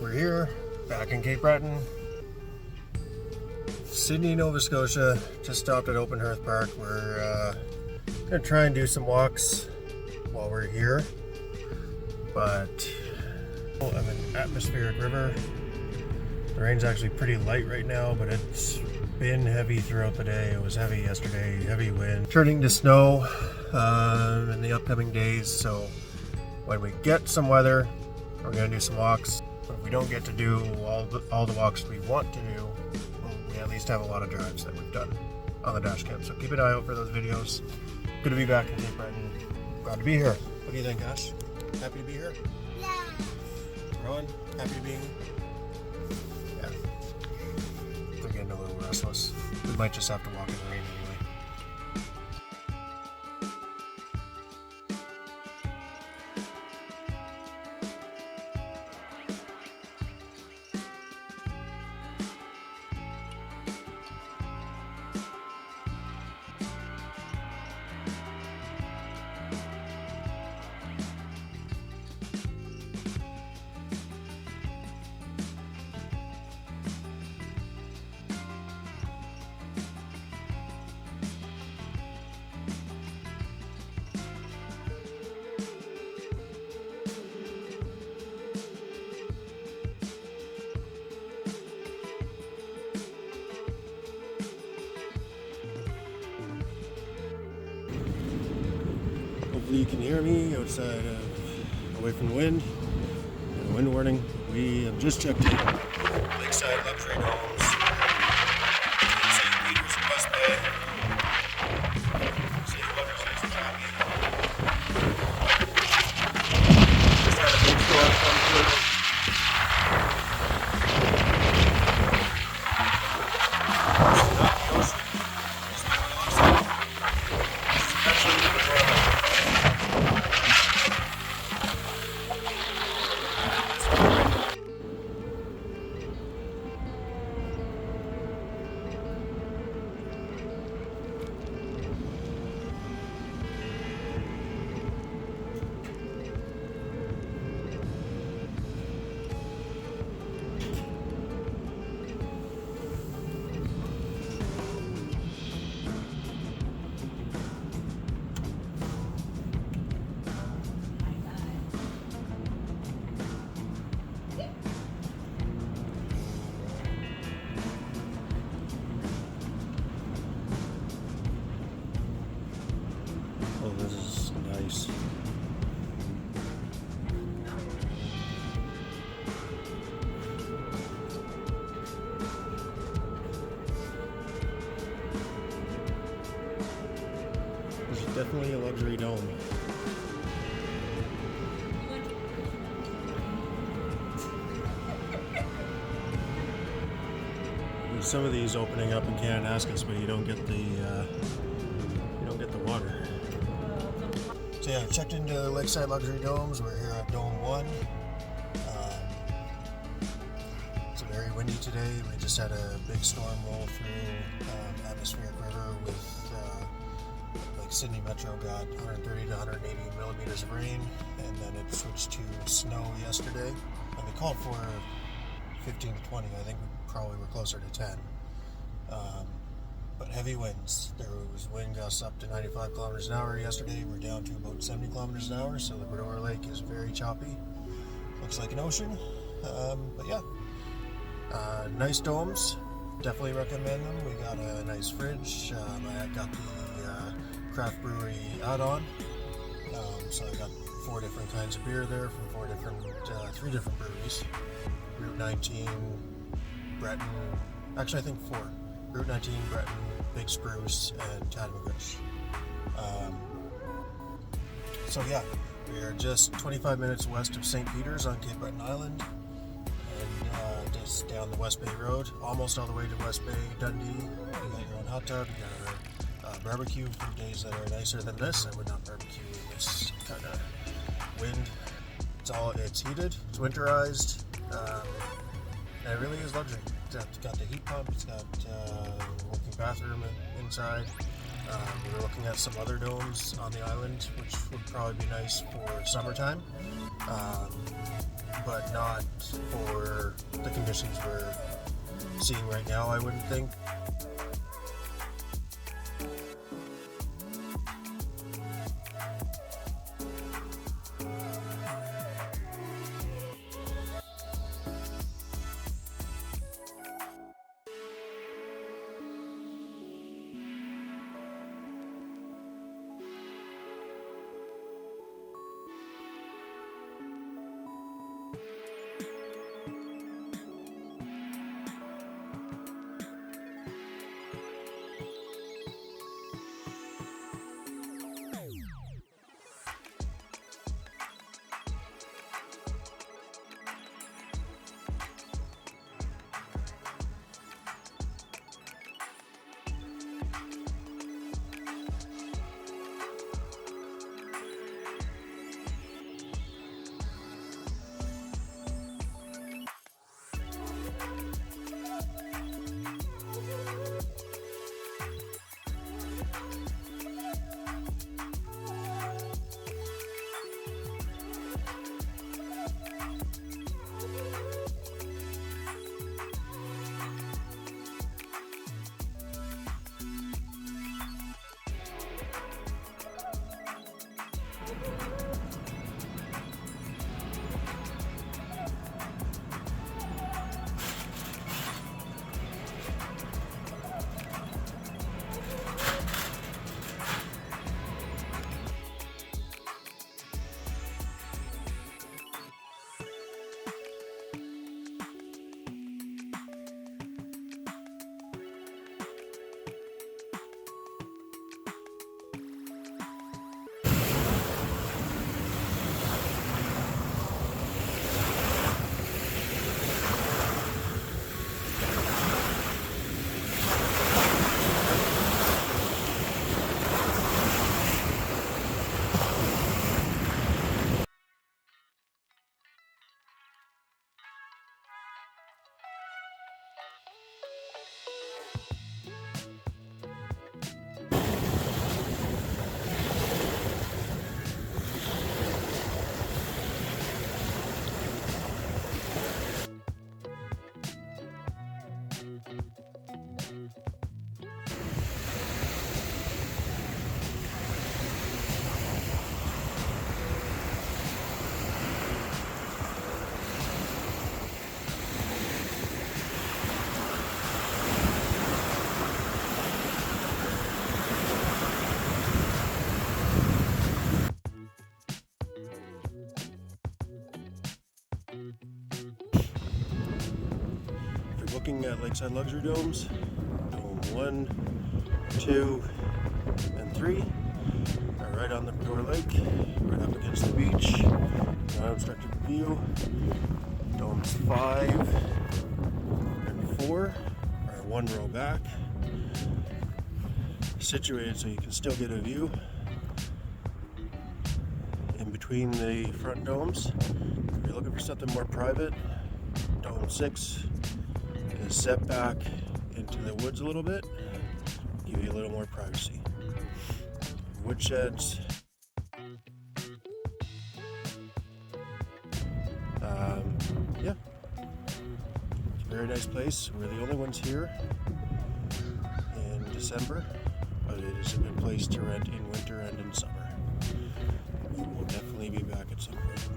We're here, back in Cape Breton, Sydney, Nova Scotia. Just stopped at Open Hearth Park. We're gonna try and do some walks while we're here, but I'm in atmospheric river. The rain's actually pretty light right now, but it's been heavy throughout the day. It was heavy yesterday, heavy wind, turning to snow in the upcoming days. So when we get some weather, we're gonna do some walks. But if we don't get to do all the walks we want to do, well, we at least have a lot of drives that we've done on the dash cam. So keep an eye out for those videos. Good to be back in Cape Breton. Glad to be here. What do you think, Ash? Happy to be here? Yeah. Rowan, happy to be here? Yeah. They're getting a little restless. We might just have to walk in the rain anyway. Hopefully you can hear me outside away from the wind. And wind warning. We have just checked in. Lakeside Luxury Domes. St. Peter's and West Bay. See the weather's nice and choppy. Just had a big storm come through. This is not the ocean. This is what it looks like. This is actually the Breton. Oh, this is nice. This is definitely a luxury dome. There's some of these opening up in Kananaskis, but you don't get the water. So yeah, checked into Lakeside Luxury Domes. We're here at Dome 1. It's very windy today. We just had a big storm roll through atmospheric river with like Sydney Metro got 130 to 180 millimeters of rain, and then it switched to snow yesterday. And they called for 15 to 20. I think we probably were closer to 10. But heavy winds. There was wind gusts up to 95 kilometers an hour yesterday. We're down to about 70 kilometers an hour, so the Breton Lake is very choppy. Looks like an ocean. But yeah, nice domes. Definitely recommend them. We got a nice fridge. I got the craft brewery add-on. So I got 4 different kinds of beer there from 3 different breweries. Route 19, Breton, actually I think 4. Route 19, Breton, Big Spruce, and Tatamagouche. So yeah, we are just 25 minutes west of St. Peter's on Cape Breton Island, and just down the West Bay Road, almost all the way to West Bay, Dundee. You got your own hot tub, you got a barbecue for days that are nicer than this. I would not barbecue in this kind of wind. It's heated, it's winterized, and it really is luxury. It's got the heat pump, it's got a working bathroom inside. We were looking at some other domes on the island, which would probably be nice for summertime, but not for the conditions we're seeing right now, I wouldn't think. Looking at Lakeside Luxury Domes, Dome 1, 2, and 3 are right on the Breton Lake, right up against the beach, unobstructed view. Domes 5 and 4 are one row back, situated so you can still get a view in between the front domes. If you're looking for something more private, Dome 6 is set back into the woods a little bit, give you a little more privacy. Woodsheds. Yeah, it's a very nice place. We're the only ones here in December, but it is a good place to rent in winter and in summer. We will definitely be back at some point.